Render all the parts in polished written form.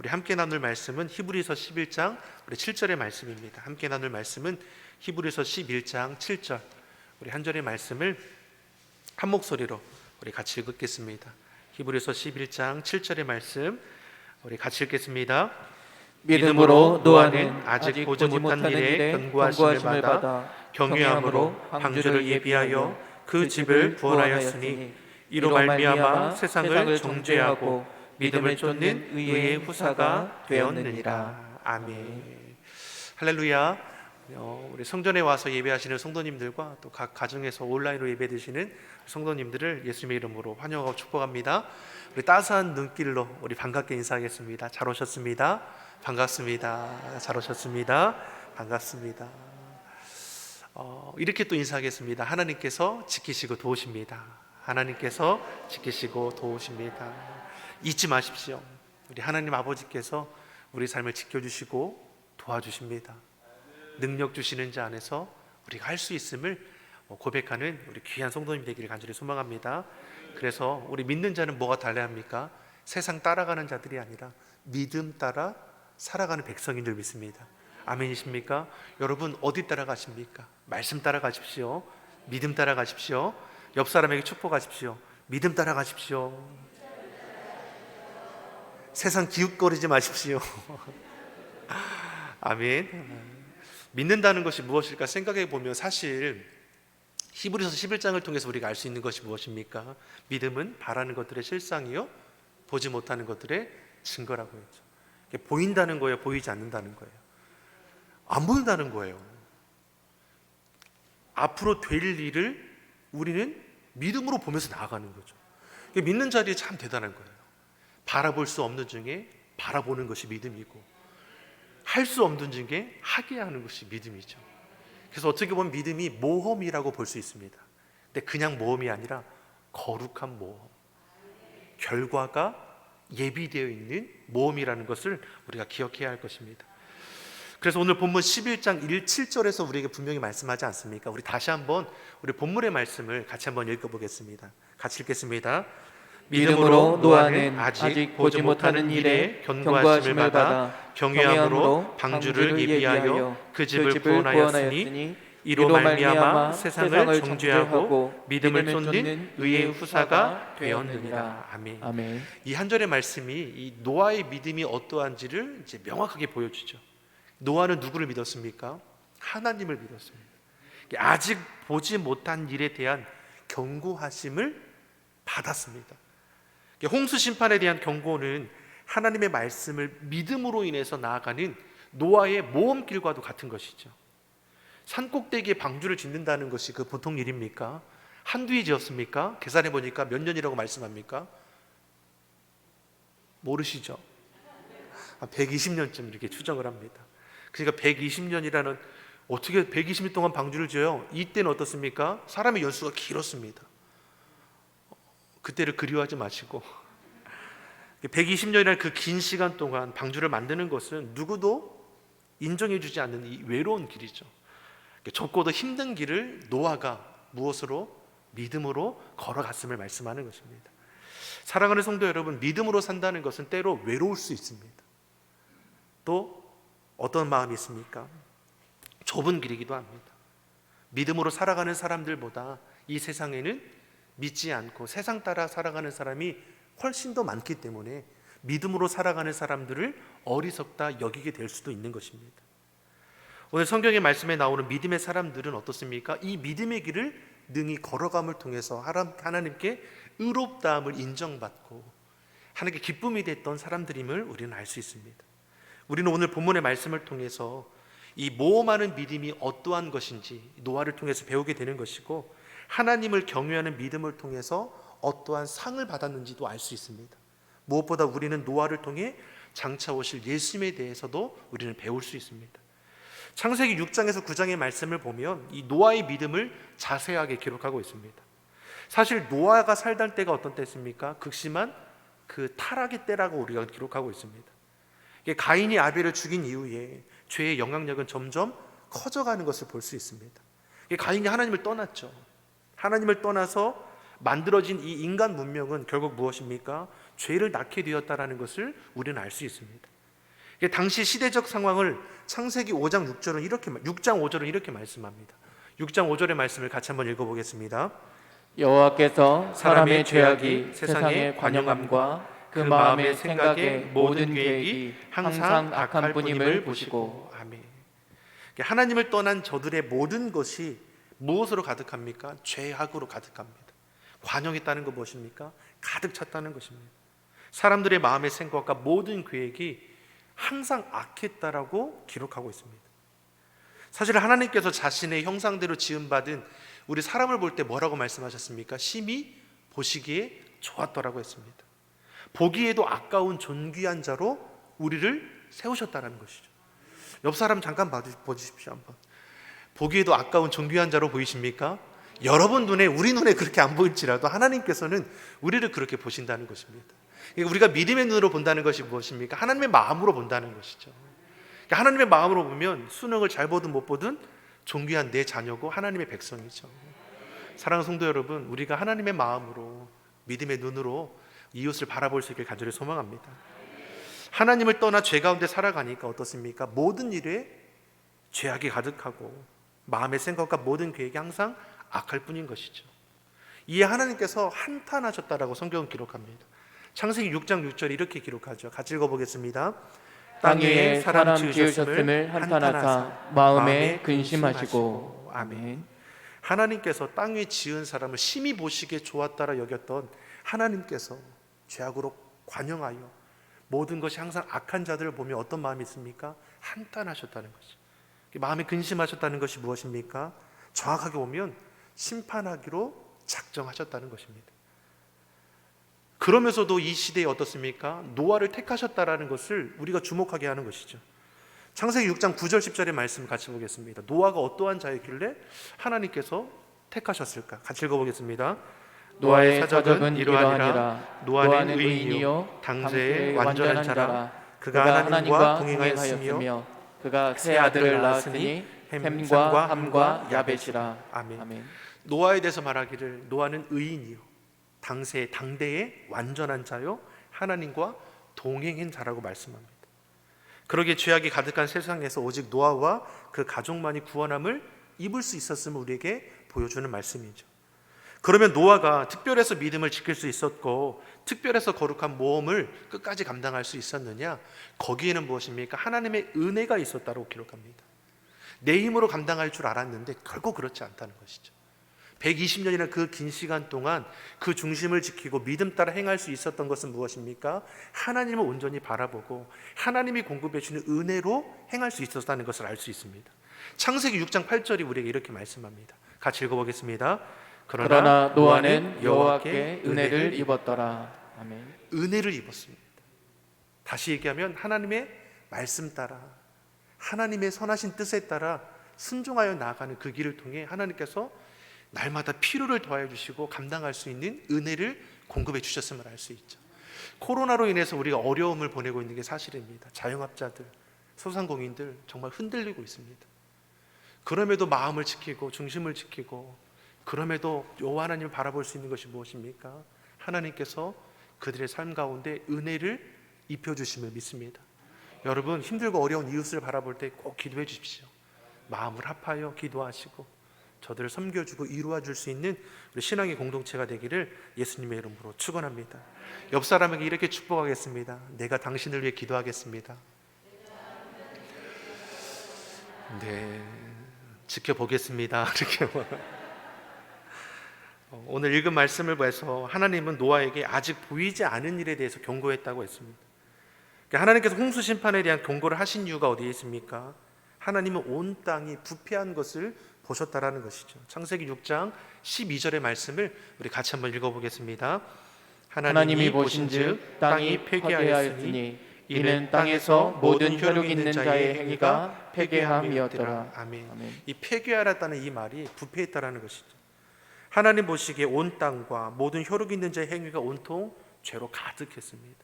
우리 함께 나눌 말씀은 히브리서 11장 우리 7절의 말씀입니다. 함께 나눌 말씀은 히브리서 11장 7절. 우리 한 절의 말씀을 한 목소리로 우리 같이 읽겠습니다. 히브리서 11장 7절의 말씀 우리 같이 읽겠습니다. 믿음으로 노아는 아직 보지 못한 일에 견고하심을 받아 경외함으로 방주를 예비하여 그 집을 구원하였으니 이로 말미암아 세상을 정죄하고 믿음을 쫓는 의의 후사가 되었느니라. 아멘. 할렐루야. 우리 성전에 와서 예배하시는 성도님들과 또 각 가정에서 온라인으로 예배드리시는 성도님들을 예수님의 이름으로 환영하고 축복합니다. 우리 따스한 눈길로 우리 반갑게 인사하겠습니다. 잘 오셨습니다. 반갑습니다. 잘 오셨습니다. 반갑습니다. 이렇게 또 인사하겠습니다. 하나님께서 지키시고 도우십니다. 하나님께서 지키시고 도우십니다. 잊지 마십시오. 우리 하나님 아버지께서 우리 삶을 지켜주시고 도와주십니다. 능력 주시는 자 안에서 우리가 할 수 있음을 고백하는 우리 귀한 성도님 되기를 간절히 소망합니다. 그래서 우리 믿는 자는 뭐가 달라야 합니까? 세상 따라가는 자들이 아니라 믿음 따라 살아가는 백성인 줄 믿습니다. 아멘이십니까? 여러분 어디 따라가십니까? 말씀 따라가십시오. 믿음 따라가십시오. 옆 사람에게 축복하십시오. 믿음 따라가십시오. 세상 기웃거리지 마십시오. 아멘. 믿는다는 것이 무엇일까 생각해 보면 사실 히브리서 11장을 통해서 우리가 알 수 있는 것이 무엇입니까? 믿음은 바라는 것들의 실상이요 보지 못하는 것들의 증거라고 했죠. 보인다는 거예요, 보이지 않는다는 거예요? 안 보인다는 거예요. 앞으로 될 일을 우리는 믿음으로 보면서 나아가는 거죠. 믿는 자리에 참 대단한 거예요. 바라볼 수 없는 중에 바라보는 것이 믿음이고 할 수 없는 중에 하게 하는 것이 믿음이죠. 그래서 어떻게 보면 믿음이 모험이라고 볼 수 있습니다. 근데 그냥 모험이 아니라 거룩한 모험, 결과가 예비되어 있는 모험이라는 것을 우리가 기억해야 할 것입니다. 그래서 오늘 본문 11장 7절에서 우리에게 분명히 말씀하지 않습니까? 우리 다시 한번 우리 본문의 말씀을 같이 한번 읽어보겠습니다. 같이 읽겠습니다. 믿음으로 노아는 아직 보지 못하는 일에 견고하심을 받아 경외함으로 방주를 예비하여 그 집을 구원하였으니 이로 말미암아 세상을 정죄하고 믿음을 쫓는 의의 후사가 되었느니라. 아멘. 이 한 절의 말씀이 이 노아의 믿음이 어떠한지를 이제 명확하게 보여주죠. 노아는 누구를 믿었습니까? 하나님을 믿었습니다. 아직 보지 못한 일에 대한 경고하심을 받았습니다. 홍수 심판에 대한 경고는 하나님의 말씀을 믿음으로 인해서 나아가는 노아의 모험길과도 같은 것이죠. 산꼭대기에 방주를 짓는다는 것이 그 보통 일입니까? 한두 해 지었습니까? 계산해 보니까 몇 년이라고 말씀합니까? 모르시죠? 120년쯤 이렇게 추정을 합니다. 그러니까 120년이라는 어떻게 120년 동안 방주를 지어요? 이때는 어떻습니까? 사람의 연수가 길었습니다. 그때를 그리워하지 마시고 120년이라는 그 긴 시간 동안 방주를 만드는 것은 누구도 인정해 주지 않는 이 외로운 길이죠. 좁고도 힘든 길을 노아가 무엇으로? 믿음으로 걸어갔음을 말씀하는 것입니다. 사랑하는 성도 여러분, 믿음으로 산다는 것은 때로 외로울 수 있습니다. 또 어떤 마음이 있습니까? 좁은 길이기도 합니다. 믿음으로 살아가는 사람들보다 이 세상에는 믿지 않고 세상 따라 살아가는 사람이 훨씬 더 많기 때문에 믿음으로 살아가는 사람들을 어리석다 여기게 될 수도 있는 것입니다. 오늘 성경의 말씀에 나오는 믿음의 사람들은 어떻습니까? 이 믿음의 길을 능히 걸어감을 통해서 하나님께 의롭다함을 인정받고 하나님께 기쁨이 됐던 사람들임을 우리는 알 수 있습니다. 우리는 오늘 본문의 말씀을 통해서 이 모험하는 믿음이 어떠한 것인지 노아를 통해서 배우게 되는 것이고 하나님을 경외하는 믿음을 통해서 어떠한 상을 받았는지도 알 수 있습니다. 무엇보다 우리는 노아를 통해 장차 오실 예수님에 대해서도 우리는 배울 수 있습니다. 창세기 6장에서 9장의 말씀을 보면 이 노아의 믿음을 자세하게 기록하고 있습니다. 사실 노아가 살던 때가 어떤 때였습니까? 극심한 그 타락의 때라고 우리가 기록하고 있습니다. 가인이 아벨을 죽인 이후에 죄의 영향력은 점점 커져가는 것을 볼 수 있습니다. 가인이 하나님을 떠났죠. 하나님을 떠나서 만들어진 이 인간 문명은 결국 무엇입니까? 죄를 낳게 되었다라는 것을 우리는 알 수 있습니다. 당시 시대적 상황을 창세기 5장 5절은 이렇게 말씀합니다. 6장 5절의 말씀을 같이 한번 읽어보겠습니다. 여호와께서 사람의 죄악이 세상의 관영함과 그 마음의 생각의 모든 계획이 항상 악한 뿐임을 보시고. 아멘. 하나님을 떠난 저들의 모든 것이 무엇으로 가득합니까? 죄악으로 가득합니다. 관영했다는 것 무엇입니까? 가득 찼다는 것입니다. 사람들의 마음의 생각과 모든 계획이 항상 악했다라고 기록하고 있습니다. 사실 하나님께서 자신의 형상대로 지음받은 우리 사람을 볼 때 뭐라고 말씀하셨습니까? 심히 보시기에 좋았더라고 했습니다. 보기에도 아까운 존귀한 자로 우리를 세우셨다는 것이죠. 옆 사람 잠깐 봐주십시오. 한번. 보기에도 아까운 존귀한 자로 보이십니까? 여러분 눈에, 우리 눈에 그렇게 안 보일지라도 하나님께서는 우리를 그렇게 보신다는 것입니다. 우리가 믿음의 눈으로 본다는 것이 무엇입니까? 하나님의 마음으로 본다는 것이죠. 하나님의 마음으로 보면 수능을 잘 보든 못 보든 존귀한 내 자녀고 하나님의 백성이죠. 사랑하는 성도 여러분, 우리가 하나님의 마음으로, 믿음의 눈으로 이웃을 바라볼 수 있길 간절히 소망합니다. 하나님을 떠나 죄 가운데 살아가니까 어떻습니까? 모든 일에 죄악이 가득하고 마음의 생각과 모든 계획이 항상 악할 뿐인 것이죠. 이에 하나님께서 한탄하셨다라고 성경은 기록합니다. 창세기 6장 6절에 이렇게 기록하죠. 같이 읽어보겠습니다. 땅 위에 사람 지으셨음을 한탄하사 마음에 근심하시고. 아멘. 하나님께서 땅 위에 지은 사람을 심히 보시기에 좋았다라 여겼던 하나님께서 죄악으로 관영하여 모든 것이 항상 악한 자들을 보며 어떤 마음이 있습니까? 한탄하셨다는 것이죠. 마음에 근심하셨다는 것이 무엇입니까? 정확하게 보면 심판하기로 작정하셨다는 것입니다. 그러면서도 이 시대에 어떻습니까? 노아를 택하셨다라는 것을 우리가 주목하게 하는 것이죠. 창세기 6장 9절 10절의 말씀 같이 보겠습니다. 노아가 어떠한 자였길래 하나님께서 택하셨을까? 같이 읽어보겠습니다. 노아의 사적은 이러하니라. 노아는 의인이요 당대의 완전한 자라. 그가 하나님과 동행하였으며 그가 세 아들을 낳았으니 햄과 함과 야벳이라. 아멘. 노아에 대해서 말하기를 노아는 의인이요 당대의 완전한 자요 하나님과 동행한 자라고 말씀합니다. 그러기에 죄악이 가득한 세상에서 오직 노아와 그 가족만이 구원함을 입을 수 있었음을 우리에게 보여주는 말씀이죠. 그러면 노아가 특별해서 믿음을 지킬 수 있었고 특별해서 거룩한 모험을 끝까지 감당할 수 있었느냐? 거기에는 무엇입니까? 하나님의 은혜가 있었다고 기록합니다. 내 힘으로 감당할 줄 알았는데 결코 그렇지 않다는 것이죠. 120년이나 그 긴 시간 동안 그 중심을 지키고 믿음 따라 행할 수 있었던 것은 무엇입니까? 하나님을 온전히 바라보고 하나님이 공급해 주시는 은혜로 행할 수 있었다는 것을 알 수 있습니다. 창세기 6장 8절이 우리에게 이렇게 말씀합니다. 같이 읽어보겠습니다. 그러나 노아는 여호와께 은혜를 입었더라. 아멘. 은혜를 입었습니다. 다시 얘기하면 하나님의 말씀 따라 하나님의 선하신 뜻에 따라 순종하여 나아가는 그 길을 통해 하나님께서 날마다 필요를 더하여 주시고 감당할 수 있는 은혜를 공급해 주셨음을 알 수 있죠. 코로나로 인해서 우리가 어려움을 보내고 있는 게 사실입니다. 자영업자들, 소상공인들 정말 흔들리고 있습니다. 그럼에도 마음을 지키고 중심을 지키고 그럼에도 여호와 하나님을 바라볼 수 있는 것이 무엇입니까? 하나님께서 그들의 삶 가운데 은혜를 입혀주심을 믿습니다. 여러분 힘들고 어려운 이웃을 바라볼 때 꼭 기도해 주십시오. 마음을 합하여 기도하시고 저들을 섬겨주고 이루어줄 수 있는 우리 신앙의 공동체가 되기를 예수님의 이름으로 축원합니다. 옆 사람에게 이렇게 축복하겠습니다. 내가 당신을 위해 기도하겠습니다. 네, 지켜보겠습니다. 이렇게 오늘 읽은 말씀을 봐서 하나님은 노아에게 아직 보이지 않은 일에 대해서 경고했다고 했습니다. 하나님께서 홍수 심판에 대한 경고를 하신 이유가 어디에 있습니까? 하나님은 온 땅이 부패한 것을 보셨다라는 것이죠. 창세기 6장 12절의 말씀을 우리 같이 한번 읽어보겠습니다. 하나님이 보신즉 땅이 폐괴하였으니 이는 땅에서 모든 혈육 있는 자의 행위가 폐괴함이었더라. 아멘. 이 폐괴하였다는 이 말이 부패했다라는 것이죠. 하나님 보시기에 온 땅과 모든 혈육 있는 자의 행위가 온통 죄로 가득했습니다.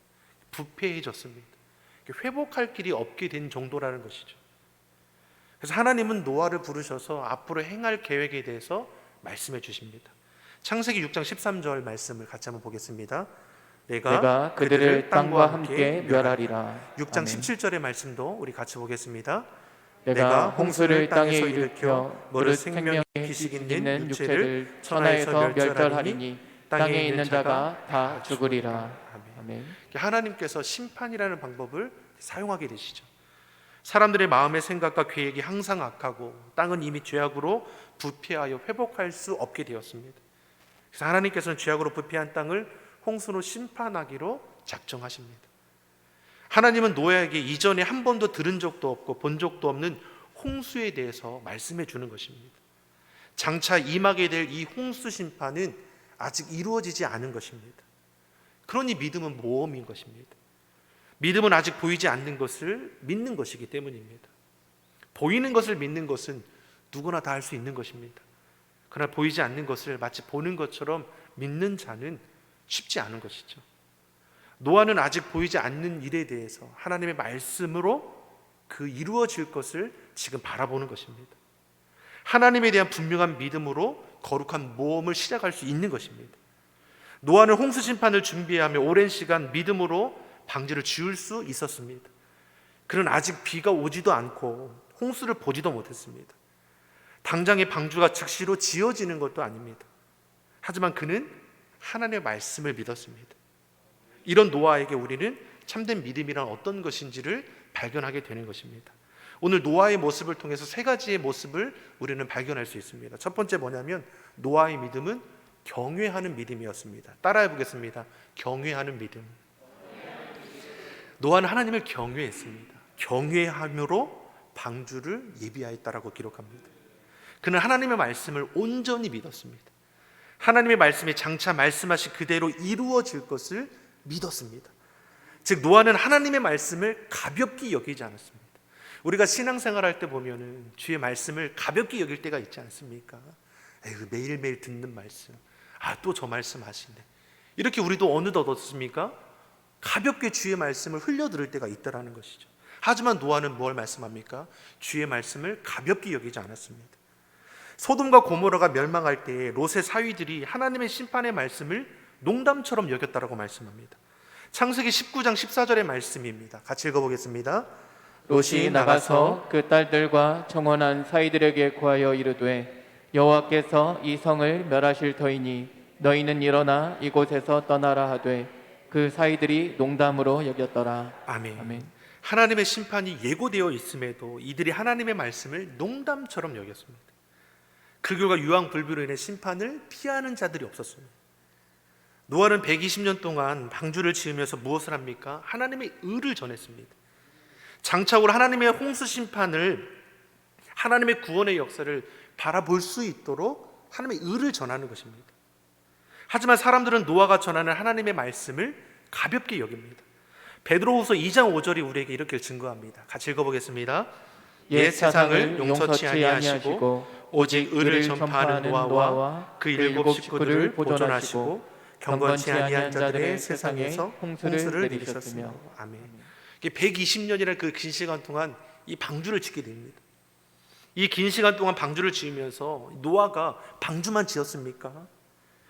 부패해졌습니다. 회복할 길이 없게 된 정도라는 것이죠. 그래서 하나님은 노아를 부르셔서 앞으로 행할 계획에 대해서 말씀해 주십니다. 창세기 6장 13절 말씀을 같이 한번 보겠습니다. 내가 그들을 땅과 함께 멸하리라. 6장 아멘. 17절의 말씀도 우리 같이 보겠습니다. 내가 홍수를 땅에 일으켜 무릇 생명의 기식 있는 육체를 천하에서 멸절하리니 땅에 있는 자가 다 죽으리라. 아멘. 하나님께서 심판이라는 방법을 사용하게 되시죠. 사람들의 마음의 생각과 계획이 항상 악하고 땅은 이미 죄악으로 부패하여 회복할 수 없게 되었습니다. 그래서 하나님께서는 죄악으로 부패한 땅을 홍수로 심판하기로 작정하십니다. 하나님은 노아에게 이전에 한 번도 들은 적도 없고 본 적도 없는 홍수에 대해서 말씀해 주는 것입니다. 장차 임하게 될 이 홍수 심판은 아직 이루어지지 않은 것입니다. 그러니 믿음은 모험인 것입니다. 믿음은 아직 보이지 않는 것을 믿는 것이기 때문입니다. 보이는 것을 믿는 것은 누구나 다 할 수 있는 것입니다. 그러나 보이지 않는 것을 마치 보는 것처럼 믿는 자는 쉽지 않은 것이죠. 노아는 아직 보이지 않는 일에 대해서 하나님의 말씀으로 그 이루어질 것을 지금 바라보는 것입니다. 하나님에 대한 분명한 믿음으로 거룩한 모험을 시작할 수 있는 것입니다. 노아는 홍수 심판을 준비하며 오랜 시간 믿음으로 방주를 지을 수 있었습니다. 그는 아직 비가 오지도 않고 홍수를 보지도 못했습니다. 당장의 방주가 즉시로 지어지는 것도 아닙니다. 하지만 그는 하나님의 말씀을 믿었습니다. 이런 노아에게 우리는 참된 믿음이란 어떤 것인지를 발견하게 되는 것입니다. 오늘 노아의 모습을 통해서 세 가지의 모습을 우리는 발견할 수 있습니다. 첫 번째 뭐냐면 노아의 믿음은 경외하는 믿음이었습니다. 따라해 보겠습니다. 경외하는 믿음. 노아는 하나님을 경외했습니다. 경외함으로 방주를 예비하였다라고 기록합니다. 그는 하나님의 말씀을 온전히 믿었습니다. 하나님의 말씀이 장차 말씀하신 그대로 이루어질 것을 믿었습니다. 즉 노아는 하나님의 말씀을 가볍게 여기지 않았습니다. 우리가 신앙생활할 때 보면은 주의 말씀을 가볍게 여길 때가 있지 않습니까? 에휴, 매일매일 듣는 말씀, 또 저 말씀 하시네, 이렇게 우리도 어느덧 어떻습니까? 가볍게 주의 말씀을 흘려 들을 때가 있다라는 것이죠. 하지만 노아는 뭘 말씀합니까? 주의 말씀을 가볍게 여기지 않았습니다. 소돔과 고모라가 멸망할 때 롯의 사위들이 하나님의 심판의 말씀을 농담처럼 여겼다라고 말씀합니다. 창세기 19장 14절의 말씀입니다. 같이 읽어보겠습니다. 롯이 나가서 그 딸들과 청혼한 사이들에게 구하여 이르되 여호와께서 이 성을 멸하실 터이니 너희는 일어나 이곳에서 떠나라 하되 그 사이들이 농담으로 여겼더라. 아멘. 아멘. 하나님의 심판이 예고되어 있음에도 이들이 하나님의 말씀을 농담처럼 여겼습니다. 그 결과 유황불비로 인해 심판을 피하는 자들이 없었습니다. 노아는 120년 동안 방주를 지으면서 무엇을 합니까? 하나님의 의를 전했습니다. 장차로 하나님의 홍수 심판을, 하나님의 구원의 역사를 바라볼 수 있도록 하나님의 의를 전하는 것입니다. 하지만 사람들은 노아가 전하는 하나님의 말씀을 가볍게 여깁니다. 베드로후서 2장 5절이 우리에게 이렇게 증거합니다. 같이 읽어보겠습니다. 옛 세상을 용서치 아니하시고 오직 의를 전파하는 노아와 그 일곱 식구들을 보존하시고 경건치 아니한 자들의 세상에서 홍수를 내리셨으며. 아멘. 120년이라는 그 긴 시간 동안 이 방주를 짓게 됩니다. 이 긴 시간 동안 방주를 지으면서 노아가 방주만 지었습니까?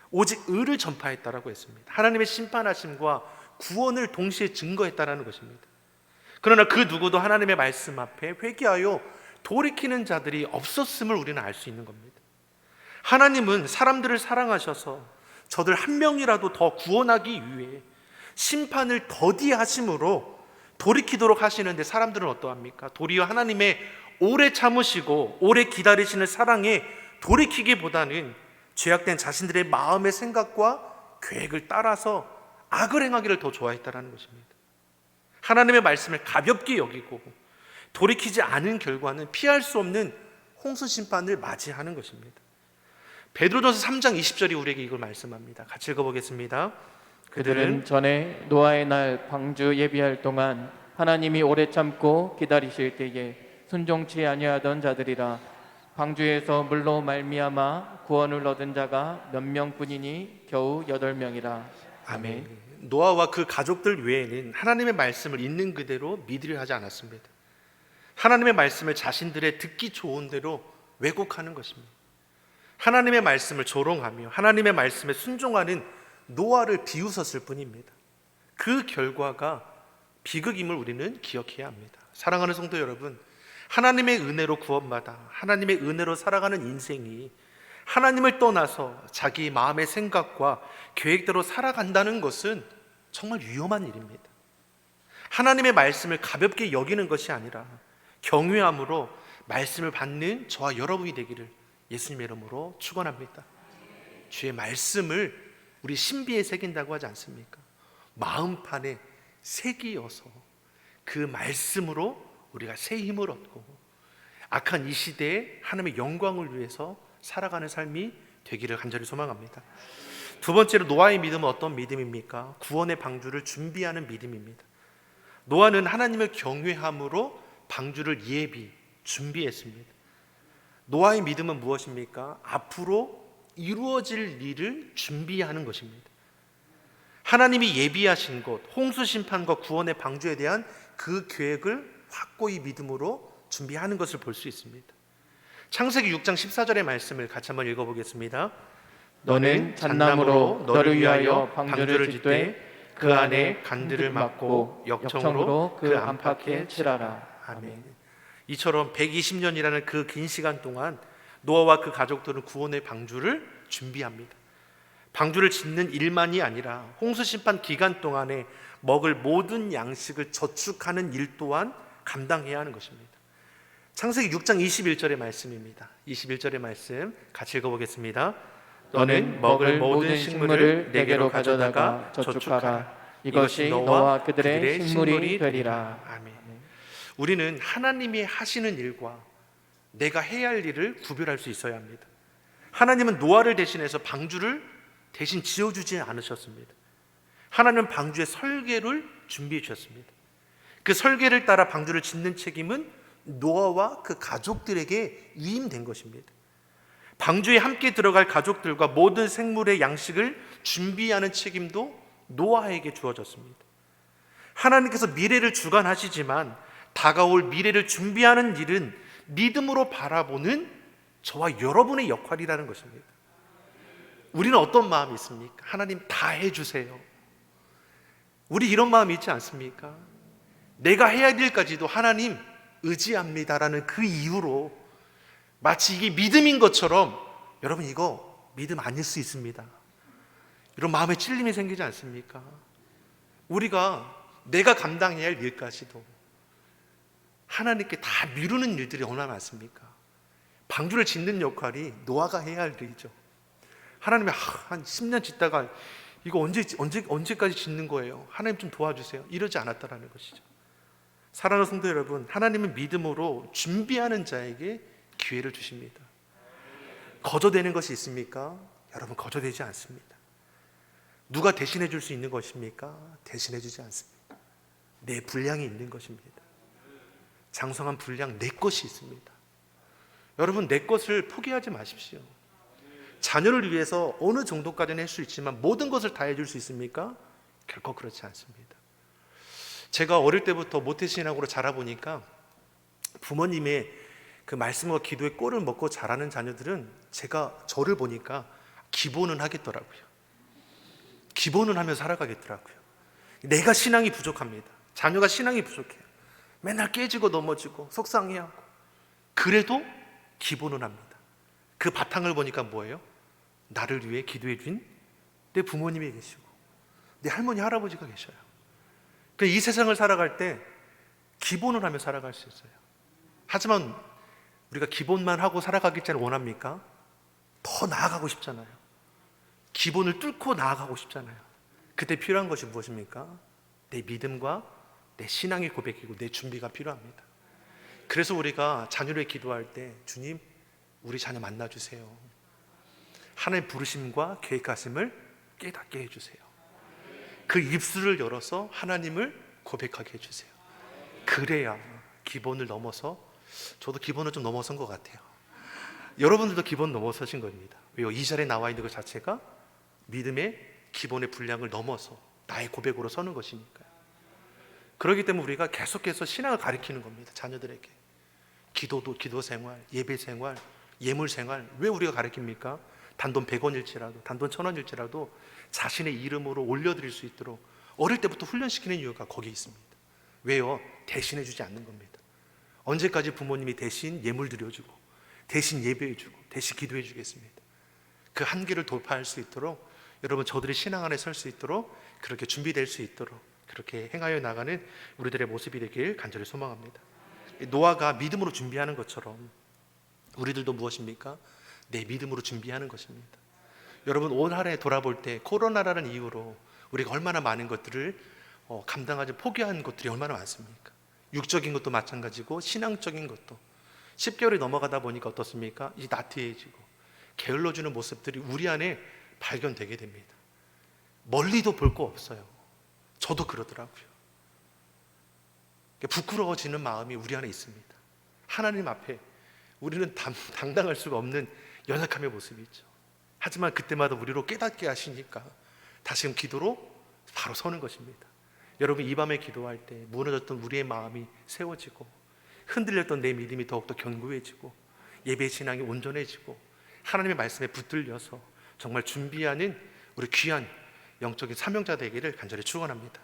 오직 의를 전파했다라고 했습니다. 하나님의 심판하심과 구원을 동시에 증거했다라는 것입니다. 그러나 그 누구도 하나님의 말씀 앞에 회개하여 돌이키는 자들이 없었음을 우리는 알 수 있는 겁니다. 하나님은 사람들을 사랑하셔서 저들 한 명이라도 더 구원하기 위해 심판을 더디하심으로 돌이키도록 하시는데 사람들은 어떠합니까? 도리어 하나님의 오래 참으시고 오래 기다리시는 사랑에 돌이키기보다는 죄악된 자신들의 마음의 생각과 계획을 따라서 악을 행하기를 더 좋아했다는 것입니다. 하나님의 말씀을 가볍게 여기고 돌이키지 않은 결과는 피할 수 없는 홍수 심판을 맞이하는 것입니다. 베드로전서 3장 20절이 우리에게 이걸 말씀합니다. 같이 읽어보겠습니다. 그들은 전에 노아의 날 방주 예비할 동안 하나님이 오래 참고 기다리실 때에 순종치 아니하던 자들이라. 방주에서 물로 말미암아 구원을 얻은 자가 몇 명뿐이니 겨우 8명이라. 아멘. 노아와 그 가족들 외에는 하나님의 말씀을 있는 그대로 믿으려 하지 않았습니다. 하나님의 말씀을 자신들의 듣기 좋은 대로 왜곡하는 것입니다. 하나님의 말씀을 조롱하며 하나님의 말씀에 순종하는 노아를 비웃었을 뿐입니다. 그 결과가 비극임을 우리는 기억해야 합니다. 사랑하는 성도 여러분, 하나님의 은혜로 구원받아 하나님의 은혜로 살아가는 인생이 하나님을 떠나서 자기 마음의 생각과 계획대로 살아간다는 것은 정말 위험한 일입니다. 하나님의 말씀을 가볍게 여기는 것이 아니라 경외함으로 말씀을 받는 저와 여러분이 되기를 예수님의 이름으로 축원합니다. 주의 말씀을 우리 신비에 새긴다고 하지 않습니까? 마음판에 새기어서 그 말씀으로 우리가 새 힘을 얻고 악한 이 시대에 하나님의 영광을 위해서 살아가는 삶이 되기를 간절히 소망합니다. 두 번째로 노아의 믿음은 어떤 믿음입니까? 구원의 방주를 준비하는 믿음입니다. 노아는 하나님을 경외함으로 방주를 준비했습니다. 노아의 믿음은 무엇입니까? 앞으로 이루어질 일을 준비하는 것입니다. 하나님이 예비하신 것, 홍수 심판과 구원의 방주에 대한 그 계획을 확고히 믿음으로 준비하는 것을 볼 수 있습니다. 창세기 6장 14절의 말씀을 같이 한번 읽어보겠습니다. 너는 잣나무로 너를 위하여 방주를 짓되 그 안에 간들을 막고 역청으로 그 안팎에 칠하라. 아멘. 이처럼 120년이라는 그 긴 시간 동안 노아와 그 가족들은 구원의 방주를 준비합니다. 방주를 짓는 일만이 아니라 홍수 심판 기간 동안에 먹을 모든 양식을 저축하는 일 또한 감당해야 하는 것입니다. 창세기 6장 21절의 말씀입니다. 21절의 말씀 같이 읽어보겠습니다. 너는 먹을 모든 식물을 내게로 가져다가 저축하라. 이것이 너와 그들의 식물이 되리라. 아멘. 우리는 하나님이 하시는 일과 내가 해야 할 일을 구별할 수 있어야 합니다. 하나님은 노아를 대신해서 방주를 대신 지어주지 않으셨습니다. 하나님은 방주의 설계를 준비해 주셨습니다. 그 설계를 따라 방주를 짓는 책임은 노아와 그 가족들에게 위임된 것입니다. 방주에 함께 들어갈 가족들과 모든 생물의 양식을 준비하는 책임도 노아에게 주어졌습니다. 하나님께서 미래를 주관하시지만 다가올 미래를 준비하는 일은 믿음으로 바라보는 저와 여러분의 역할이라는 것입니다. 우리는 어떤 마음이 있습니까? 하나님 다 해주세요. 우리 이런 마음이 있지 않습니까? 내가 해야 될 일까지도 하나님 의지합니다라는 그 이유로 마치 이게 믿음인 것처럼 여러분 이거 믿음 아닐 수 있습니다. 이런 마음에 찔림이 생기지 않습니까? 우리가 내가 감당해야 할 일까지도 하나님께 다 미루는 일들이 얼마나 많습니까? 방주를 짓는 역할이 노아가 해야 할 일이죠. 하나님이 한 10년 짓다가 이거 언제까지 짓는 거예요? 하나님 좀 도와주세요. 이러지 않았다라는 것이죠. 사랑하는 성도 여러분, 하나님은 믿음으로 준비하는 자에게 기회를 주십니다. 거저되는 것이 있습니까? 여러분 거저되지 않습니다. 누가 대신해 줄 수 있는 것입니까? 대신해 주지 않습니다. 내 분량이 있는 것입니다. 장성한 분량 내 것이 있습니다. 여러분 내 것을 포기하지 마십시오. 자녀를 위해서 어느 정도까지는 할 수 있지만 모든 것을 다 해줄 수 있습니까? 결코 그렇지 않습니다. 제가 어릴 때부터 모태신앙으로 자라보니까 부모님의 그 말씀과 기도의 꼴을 먹고 자라는 자녀들은 제가 저를 보니까 기본은 하겠더라고요. 기본은 하며 살아가겠더라고요. 내가 신앙이 부족합니다. 자녀가 신앙이 부족해요. 맨날 깨지고 넘어지고 속상해하고 그래도 기본은 합니다. 그 바탕을 보니까 뭐예요? 나를 위해 기도해 준 내 부모님이 계시고 내 할머니 할아버지가 계셔요. 이 세상을 살아갈 때 기본을 하며 살아갈 수 있어요. 하지만 우리가 기본만 하고 살아가길 원합니까? 더 나아가고 싶잖아요. 기본을 뚫고 나아가고 싶잖아요. 그때 필요한 것이 무엇입니까? 내 믿음과 내 신앙의 고백이고 내 준비가 필요합니다. 그래서 우리가 자녀를 기도할 때 주님 우리 자녀 만나주세요. 하나님의 부르심과 계획하심을 깨닫게 해주세요. 그 입술을 열어서 하나님을 고백하게 해주세요. 그래야 기본을 넘어서 저도 기본을 좀 넘어선 것 같아요. 여러분들도 기본 넘어서신 겁니다. 왜요? 이 자리에 나와 있는 것 자체가 믿음의 기본의 분량을 넘어서 나의 고백으로 서는 것이니까요. 그렇기 때문에 우리가 계속해서 신앙을 가르치는 겁니다. 자녀들에게 기도도 기도 생활, 예배 생활, 예물 생활 왜 우리가 가르칩니까? 단돈 100원일지라도 단돈 1000원일지라도 자신의 이름으로 올려드릴 수 있도록 어릴 때부터 훈련시키는 이유가 거기에 있습니다. 왜요? 대신해 주지 않는 겁니다. 언제까지 부모님이 대신 예물 드려주고 대신 예배해주고 대신 기도해 주겠습니다. 그 한계를 돌파할 수 있도록 여러분 저들의 신앙 안에 설 수 있도록 그렇게 준비될 수 있도록 그렇게 행하여 나가는 우리들의 모습이 되길 간절히 소망합니다. 노아가 믿음으로 준비하는 것처럼 우리들도 무엇입니까? 내 믿음으로 준비하는 것입니다. 여러분 올 한 해 돌아볼 때 코로나라는 이유로 우리가 얼마나 많은 것들을 감당하지 포기한 것들이 얼마나 많습니까? 육적인 것도 마찬가지고 신앙적인 것도 10개월이 넘어가다 보니까 어떻습니까? 이제 나태해지고 게을러지는 모습들이 우리 안에 발견되게 됩니다. 멀리도 볼 거 없어요. 저도 그러더라고요. 부끄러워지는 마음이 우리 안에 있습니다. 하나님 앞에 우리는 당당할 수가 없는 연약함의 모습이 있죠. 하지만 그때마다 우리로 깨닫게 하시니까 다시금 기도로 바로 서는 것입니다. 여러분 이 밤에 기도할 때 무너졌던 우리의 마음이 세워지고 흔들렸던 내 믿음이 더욱더 견고해지고 예배 신앙이 온전해지고 하나님의 말씀에 붙들려서 정말 준비하는 우리 귀한 영적인 사명자 되기를 간절히 축원합니다.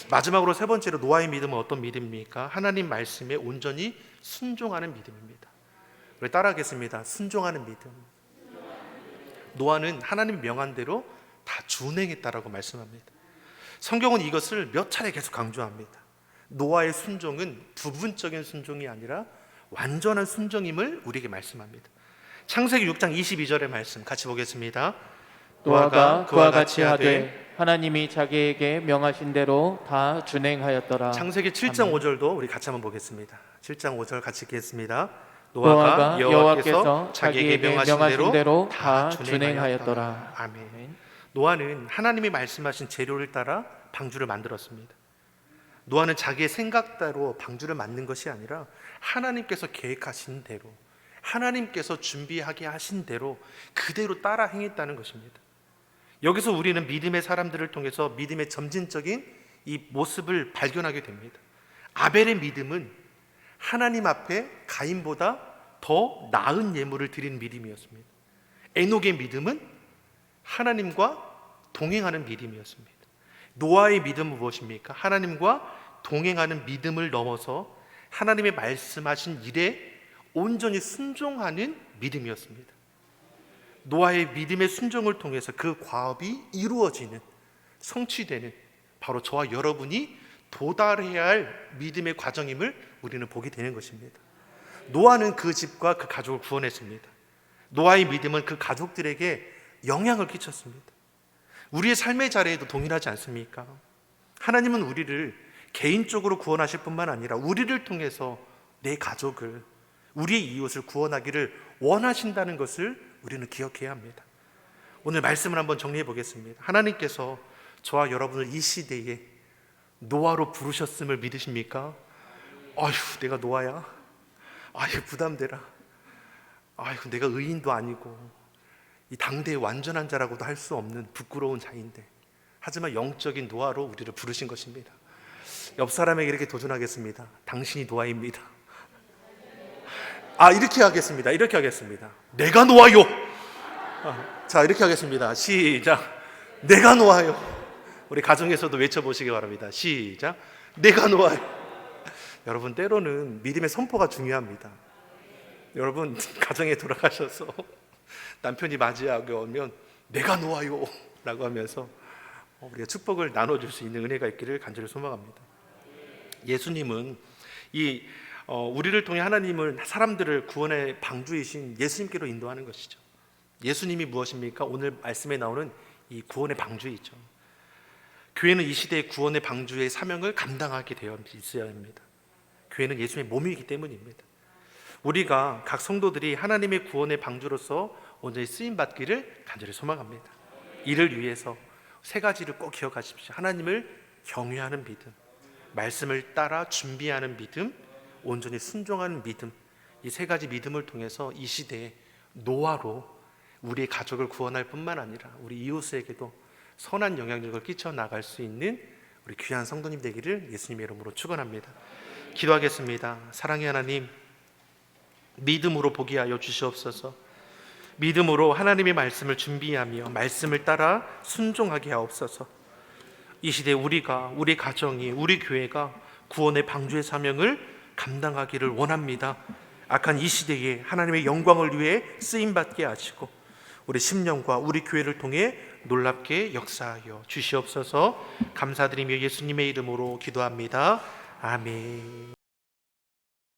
마지막으로 세 번째로 노아의 믿음은 어떤 믿음입니까? 하나님 말씀에 온전히 순종하는 믿음입니다. 우리 따라하겠습니다. 순종하는 믿음. 노아는 하나님 명한 대로 다 준행했다라고 말씀합니다. 성경은 이것을 몇 차례 계속 강조합니다. 노아의 순종은 부분적인 순종이 아니라 완전한 순종임을 우리에게 말씀합니다. 창세기 6장 22절의 말씀 같이 보겠습니다. 노아가 그와 같이 하되 하나님이 자기에게 명하신 대로 다 준행하였더라. 창세기 7장 5절도 우리 같이 한번 보겠습니다. 7장 5절 같이 읽겠습니다. 노아가 여호와께서 자기에게 명하신 대로 다 준행하였더라. 아멘. 노아는 하나님이 말씀하신 재료를 따라 방주를 만들었습니다. 노아는 자기의 생각대로 방주를 만든 것이 아니라 하나님께서 계획하신 대로 하나님께서 준비하게 하신 대로 그대로 따라 행했다는 것입니다. 여기서 우리는 믿음의 사람들을 통해서 믿음의 점진적인 이 모습을 발견하게 됩니다. 아벨의 믿음은 하나님 앞에 가인보다 더 나은 예물을 드리는 믿음이었습니다. 에녹의 믿음은 하나님과 동행하는 믿음이었습니다. 노아의 믿음은 무엇입니까? 하나님과 동행하는 믿음을 넘어서 하나님의 말씀하신 일에 온전히 순종하는 믿음이었습니다. 노아의 믿음의 순종을 통해서 그 과업이 이루어지는, 성취되는 바로 저와 여러분이 도달해야 할 믿음의 과정임을 우리는 보게 되는 것입니다. 노아는 그 집과 그 가족을 구원했습니다. 노아의 믿음은 그 가족들에게 영향을 끼쳤습니다. 우리의 삶의 자리에도 동일하지 않습니까? 하나님은 우리를 개인적으로 구원하실 뿐만 아니라 우리를 통해서 내 가족을, 우리의 이웃을 구원하기를 원하신다는 것을 우리는 기억해야 합니다. 오늘 말씀을 한번 정리해 보겠습니다. 하나님께서 저와 여러분을 이 시대에 노아로 부르셨음을 믿으십니까? 아휴, 내가 노아야? 아휴, 부담되라. 아휴, 내가 의인도 아니고 이 당대의 완전한 자라고도 할 수 없는 부끄러운 자인데, 하지만 영적인 노아로 우리를 부르신 것입니다. 옆 사람에게 이렇게 도전하겠습니다. 당신이 노아입니다. 이렇게 하겠습니다. 이렇게 하겠습니다. 내가 노아요. 자, 이렇게 하겠습니다. 시작. 내가 노아요. 우리 가정에서도 외쳐보시기 바랍니다. 시작. 내가 노아요. 여러분, 때로는 믿음의 선포가 중요합니다. 여러분, 가정에 돌아가셔서 남편이 맞이하고 오면 내가 노아요 라고 하면서 우리가 축복을 나눠줄 수 있는 은혜가 있기를 간절히 소망합니다. 예수님은 우리를 통해 하나님을, 사람들을 구원의 방주이신 예수님께로 인도하는 것이죠. 예수님이 무엇입니까? 오늘 말씀에 나오는 이 구원의 방주이죠. 교회는 이 시대의 구원의 방주의 사명을 감당하게 되어 있어야 합니다. 교회는 예수님의 몸이기 때문입니다. 우리가 각 성도들이 하나님의 구원의 방주로서 온전히 쓰임받기를 간절히 소망합니다. 이를 위해서 세 가지를 꼭 기억하십시오. 하나님을 경외하는 믿음, 말씀을 따라 준비하는 믿음, 온전히 순종하는 믿음. 이 세 가지 믿음을 통해서 이 시대에 노아로 우리의 가족을 구원할 뿐만 아니라 우리 이웃에게도 선한 영향력을 끼쳐 나갈 수 있는 우리 귀한 성도님 되기를 예수님의 이름으로 축원합니다. 기도하겠습니다. 사랑의 하나님, 믿음으로 보게 하여 주시옵소서. 믿음으로 하나님의 말씀을 준비하며 말씀을 따라 순종하게 하옵소서. 이 시대 우리가, 우리 가정이, 우리 교회가 구원의 방주의 사명을 감당하기를 원합니다. 악한 이 시대에 하나님의 영광을 위해 쓰임받게 하시고 우리 심령과 우리 교회를 통해 놀랍게 역사하여 주시옵소서. 감사드리며 예수님의 이름으로 기도합니다. 아멘.